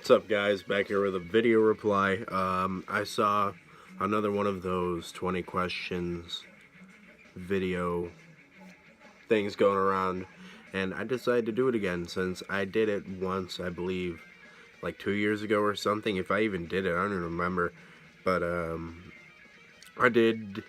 What's up, guys? Back here with a video reply. I saw another one of those 20 questions video things going around, and I decided to do it again since I did it once, I believe, like 2 years ago or something. If I even did it, I don't even remember. But I did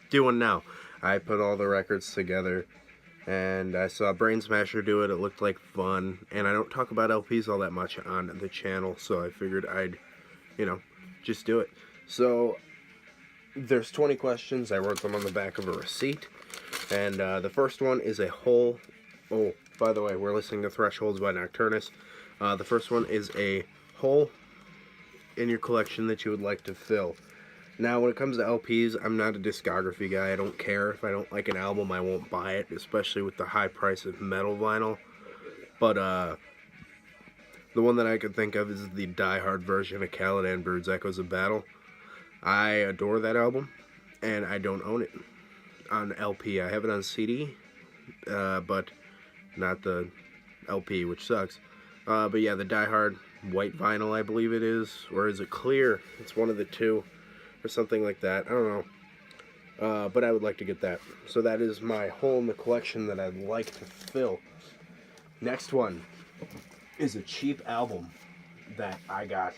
do one now. I put all the records together, and I saw Brain Smasher do it. It looked like fun, and I don't talk about LPs all that much on the channel, so I figured I'd, just do it. So there's 20 questions. I wrote them on the back of a receipt, and the first one is a hole. Oh, by the way, we're listening to Thresholds by Nocturnus. The first one is a hole in your collection that you would like to fill. Now, when it comes to LPs, I'm not a discography guy. I don't care. If I don't like an album, I won't buy it, especially with the high price of metal vinyl. But the one that I could think of is the Die Hard version of Caladan Bird's Echoes of Battle. I adore that album, and I don't own it on LP. I have it on CD, but not the LP, which sucks. But yeah, the Die Hard white vinyl, I believe it is, or is it clear? It's one of the two, or something like that. I don't know. But I would like to get that. So that is my hole in the collection that I'd like to fill. Next one is a cheap album that I got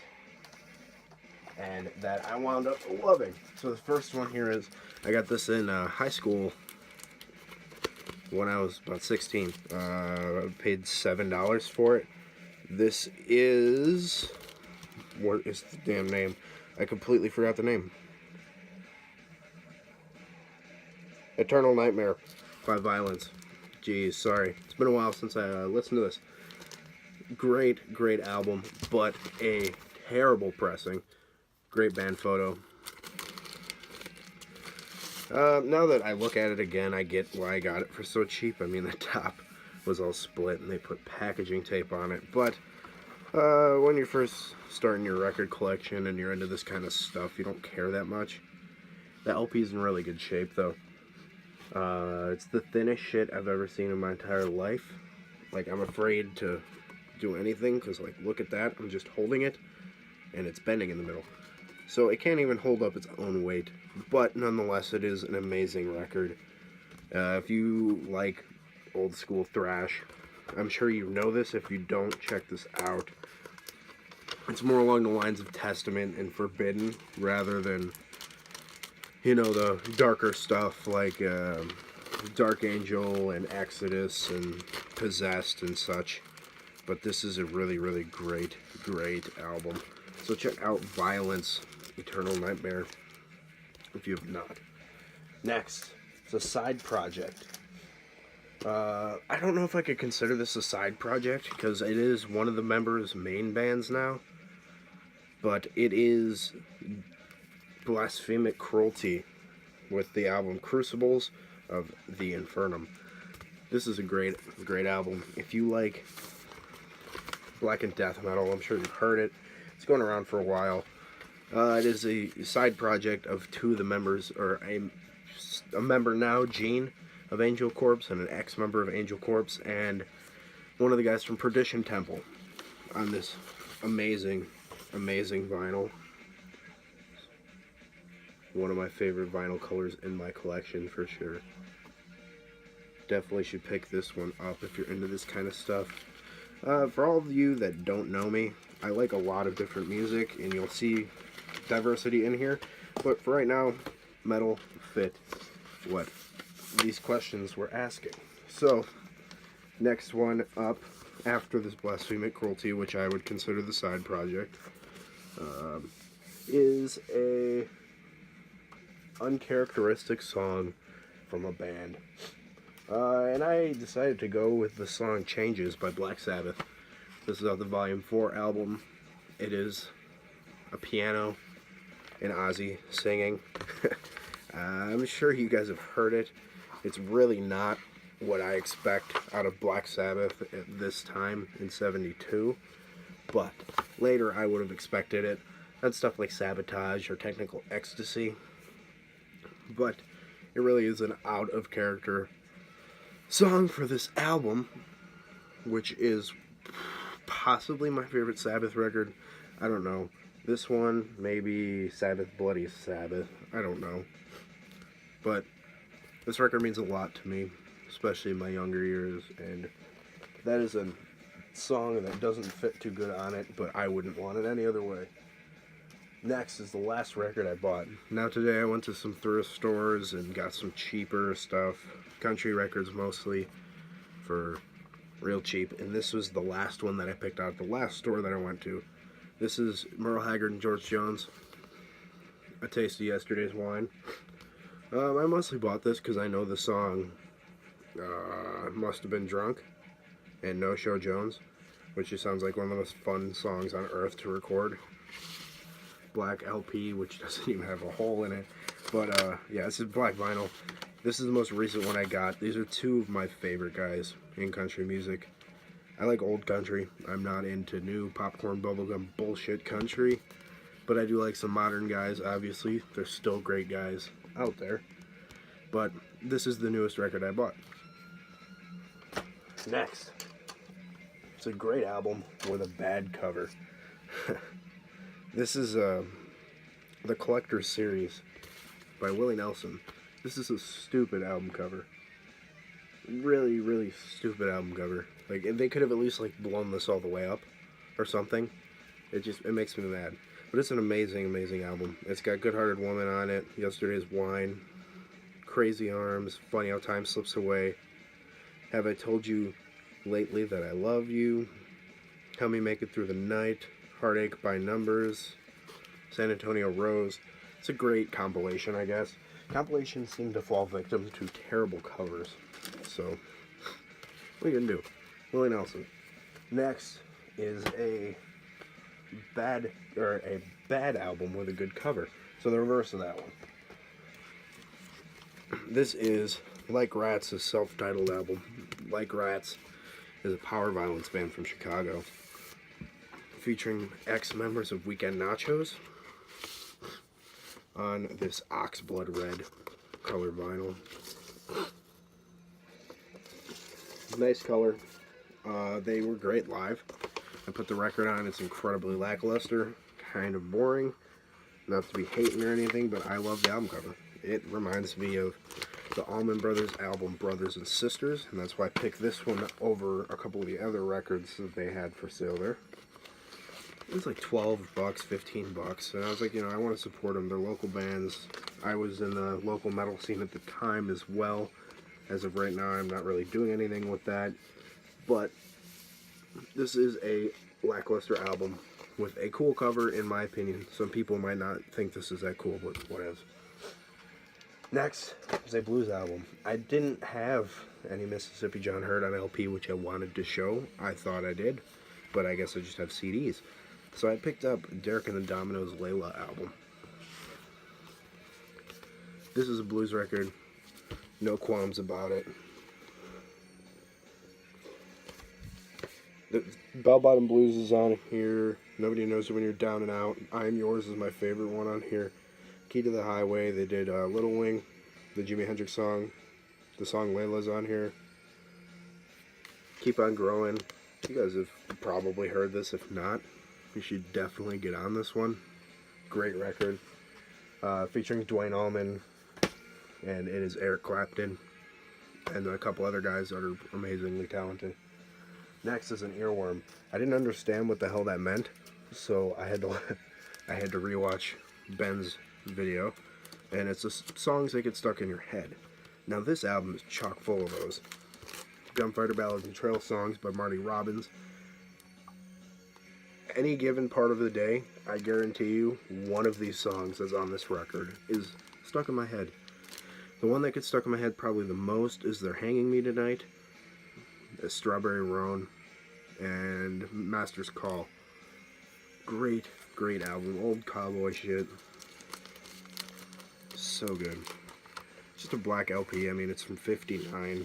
and that I wound up loving. So the first one here is, I got this in high school when I was about 16. I paid $7 for it. This is, what is the damn name? I completely forgot the name. Eternal Nightmare by Violence. Jeez, sorry. It's been a while since I listened to this. Great album, but a terrible pressing. Great band photo. Now that I look at it again, I get why I got it for so cheap. I mean, the top was all split and they put packaging tape on it. But when you're first starting your record collection and you're into this kind of stuff, you don't care that much. The LP is in really good shape, though. It's the thinnest shit I've ever seen in my entire life. Like, I'm afraid to do anything because, like, look at that. I'm just holding it and it's bending in the middle. So it can't even hold up its own weight. But nonetheless, it is an amazing record. If you like old school thrash, I'm sure you know this. If you don't, check this out. It's more along the lines of Testament and Forbidden rather than, the darker stuff like Dark Angel and Exodus and Possessed and such. But this is a really great album. So check out Violence, Eternal Nightmare, if you have not. Next, it's a side project. I don't know if I could consider this a side project because it is one of the members' main bands now. But it is Blasphemic Cruelty with the album Crucibles of the Infernum. This is a great album. If you like black and death metal, I'm sure you've heard it. It's going around for a while. It is a side project of two of the members, or a member now, Gene, of Angel Corpse, and an ex-member of Angel Corpse, and one of the guys from Perdition Temple on this amazing vinyl. One of my favorite vinyl colors in my collection, for sure. Definitely should pick this one up if you're into this kind of stuff. For all of you that don't know me, I like a lot of different music, and you'll see diversity in here. But for right now, metal fit what these questions were asking. So, next one up after this Blasphemic Cruelty, which I would consider the side project, is a uncharacteristic song from a band. And I decided to go with the song Changes by Black Sabbath. This is off the Volume 4 album. It is a piano and Ozzy singing. I'm sure you guys have heard it. It's really not what I expect out of Black Sabbath at this time in '72. But later I would have expected it. That's stuff like Sabotage or Technical Ecstasy. But it really is an out-of-character song for this album, which is possibly my favorite Sabbath record. I don't know. This one, maybe Sabbath Bloody Sabbath. I don't know. But this record means a lot to me, especially in my younger years, and that is a song that doesn't fit too good on it, but I wouldn't want it any other way. Next is the last record I bought. Now today I went to some thrift stores and got some cheaper stuff, country records mostly, for real cheap, and this was the last one that I picked out at the last store that I went to. This is Merle Haggard and George Jones, A Taste of Yesterday's Wine. I mostly bought this because I know the song Must Have Been Drunk and No Show Jones, which just sounds like one of the most fun songs on earth to record. Black LP, which doesn't even have a hole in it, but yeah, this is black vinyl. This is the most recent one I got. These are two of my favorite guys in country music. I like old country. I'm not into new popcorn bubblegum bullshit country, but I do like some modern guys, obviously. There's still great guys out there, but this is the newest record I bought. Next, it's a great album with a bad cover. This is the Collector's Series by Willie Nelson. This is a stupid album cover. Really, really stupid album cover. Like, they could have at least, like, blown this all the way up or something. It makes me mad. But it's an amazing, amazing album. It's got Good Hearted Woman on it, Yesterday's Wine, Crazy Arms, Funny How Time Slips Away, Have I Told You Lately That I Love You, Help Me Make It Through the Night, Heartache by Numbers, San Antonio Rose. It's a great compilation, I guess. Compilations seem to fall victim to terrible covers. So, what are you gonna do? Willie Nelson. Next is a bad album with a good cover. So the reverse of that one. This is Like Rats' self-titled album. Like Rats is a power violence band from Chicago, featuring ex-members of Weekend Nachos on this oxblood red color vinyl. Nice color. They were great live. I put the record on. It's incredibly lackluster, kind of boring. Not to be hating or anything, but I love the album cover. It reminds me of the Allman Brothers album Brothers and Sisters, and that's why I picked this one over a couple of the other records that they had for sale there. It was like $12, $15, and I was like, I want to support them. They're local bands. I was in the local metal scene at the time as well. As of right now, I'm not really doing anything with that, but this is a lackluster album with a cool cover, in my opinion. Some people might not think this is that cool, but whatever. Next is a blues album. I didn't have any Mississippi John Hurt on LP, which I wanted to show. I thought I did, but I guess I just have CDs. So I picked up Derek and the Dominoes' Layla album. This is a blues record. No qualms about it. The Bell Bottom Blues is on here. Nobody Knows You When You're Down and Out. I Am Yours is my favorite one on here. Key to the Highway. They did Little Wing, the Jimi Hendrix song. The song Layla's on here. Keep On Growing. You guys have probably heard this. If not, you should definitely get on this one. Great record. Featuring Duane Allman. And it is Eric Clapton. And a couple other guys that are amazingly talented. Next is an earworm. I didn't understand what the hell that meant, so I had to rewatch Ben's video, and it's just songs that get stuck in your head. Now this album is chock full of those. Gunfighter Ballads and Trail Songs by Marty Robbins. Any given part of the day, I guarantee you, one of these songs that's on this record is stuck in my head. The one that gets stuck in my head probably the most is They're Hanging Me Tonight, Strawberry Roan, and Master's Call. Great, great album. Old cowboy shit. So good. Just a black LP. I mean, it's from '59.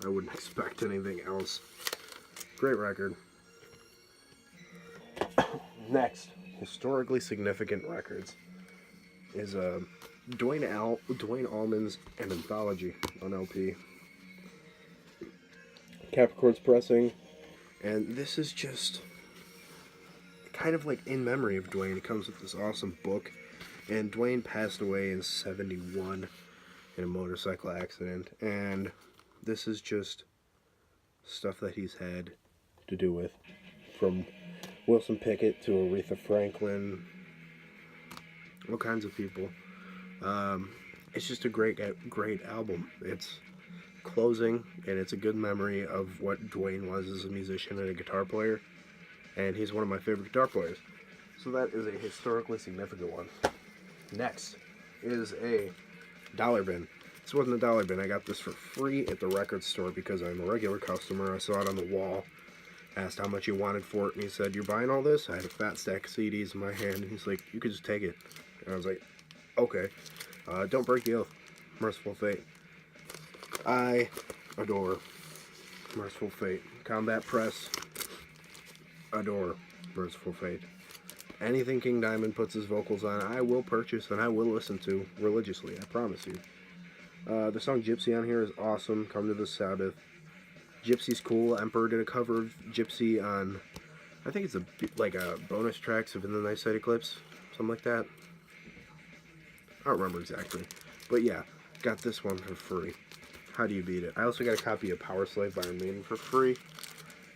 I wouldn't expect anything else. Great record. Next, historically significant records is Duane Allman's An Anthology on LP. Capricorns Pressing, And this is just kind of like in memory of Dwayne. It comes with this awesome book. And Dwayne passed away in 71 in a motorcycle accident. And this is just stuff that he's had to do with. From Wilson Pickett to Aretha Franklin. All kinds of people. It's just a great album. It's closing, and it's a good memory of what Dwayne was as a musician and a guitar player. And he's one of my favorite guitar players. So that is a historically significant one. Next is a dollar bin. This wasn't a dollar bin. I got this for free at the record store because I'm a regular customer. I saw it on the wall. Asked how much he wanted for it, and he said, "You're buying all this?" I had a fat stack of CDs in my hand, and he's like, "You could just take it." And I was like, "Okay." Don't Break the Oath. Merciful Fate. I adore Merciful Fate. Combat Press. Adore Merciful Fate. Anything King Diamond puts his vocals on, I will purchase and I will listen to religiously, I promise you. The song Gypsy on here is awesome. Come to the Sabbath. Gypsy's cool. Emperor did a cover of Gypsy on, I think it's like a bonus tracks of In the Night Side Eclipse, something like that. I don't remember exactly, but yeah, got this one for free. How do you beat it? I also got a copy of Power Slave by Iron Maiden for free.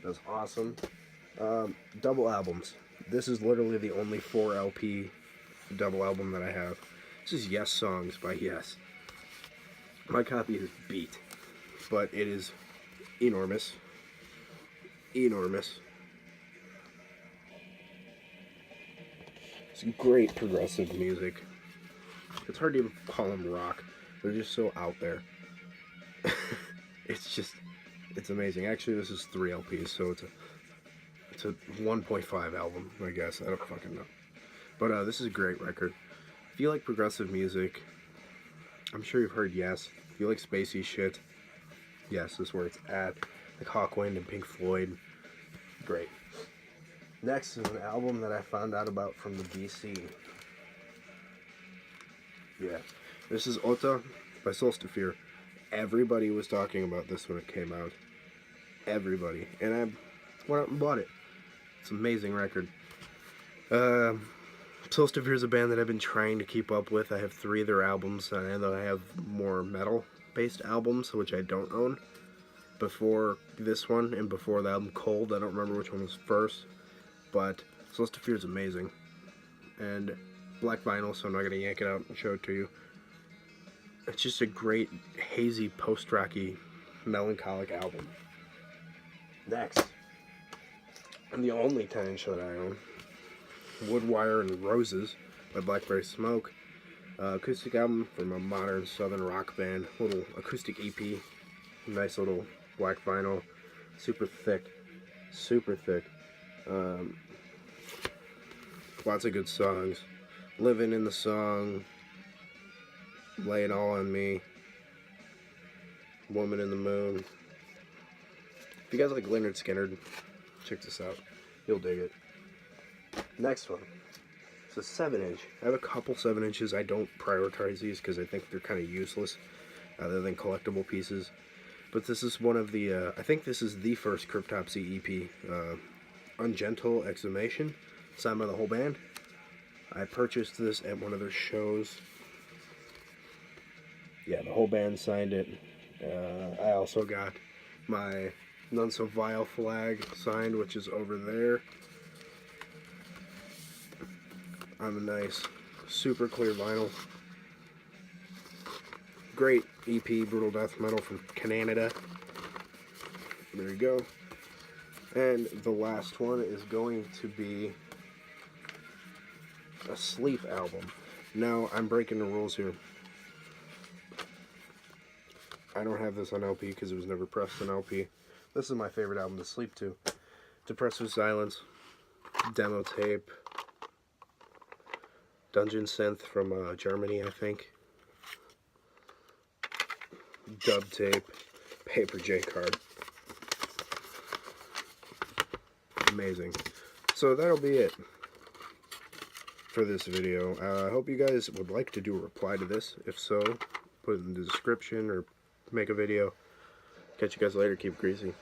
That's awesome. Double albums. This is literally the only 4 LP double album that I have. This is Yes Songs by Yes. My copy is beat, but it is enormous. Enormous. It's great progressive music. It's hard to even call them rock. They're just so out there. It's amazing. Actually, this is 3 LPs, so it's a 1.5 album, I guess. I don't fucking know. But this is a great record. If you like progressive music, I'm sure you've heard Yes. If you like spacey shit, Yes is where it's at. Like Hawkwind and Pink Floyd. Great. Next is an album that I found out about from the DC. Yeah. This is Ota by Solstafir. Everybody was talking about this when it came out. Everybody. And I went out and bought it. It's an amazing record. Solstafir is a band that I've been trying to keep up with. I have 3 of their albums, and I know I have more metal-based albums, which I don't own. Before this one, and before the album Cold, I don't remember which one was first. But Solstafir is amazing. And black vinyl, so I'm not going to yank it out and show it to you. It's just a great, hazy, post-rocky, melancholic album. Next, and the only 10-inch that I own, Woodwire and Roses by Blackberry Smoke. Acoustic album from a modern southern rock band. Little acoustic EP. Nice little black vinyl. Super thick. Super thick. Lots of good songs. Living in the Song. Lay It All on Me. Woman in the Moon. If you guys like Lynyrd Skynyrd, check this out. You'll dig it. Next one. It's a 7-inch. I have a couple 7-inches. I don't prioritize these because I think they're kind of useless other than collectible pieces. But this is one of the, I think this is the first Cryptopsy EP. Ungentle Exhumation, signed by the whole band. I purchased this at one of their shows. Yeah, the whole band signed it. I also got my None So Vile flag signed, which is over there. On a nice, super clear vinyl. Great EP, Brutal Death Metal from Canada. There you go. And the last one is going to be a Sleep album. Now, I'm breaking the rules here. I don't have this on LP because it was never pressed on LP. This is my favorite album to sleep to. Depressed with Silence, demo tape, Dungeon Synth from Germany, I think. Dub tape, paper J card. Amazing. So that'll be it for this video. I hope you guys would like to do a reply to this. If so, put it in the description or make a video. Catch you guys later. Keep it greasy.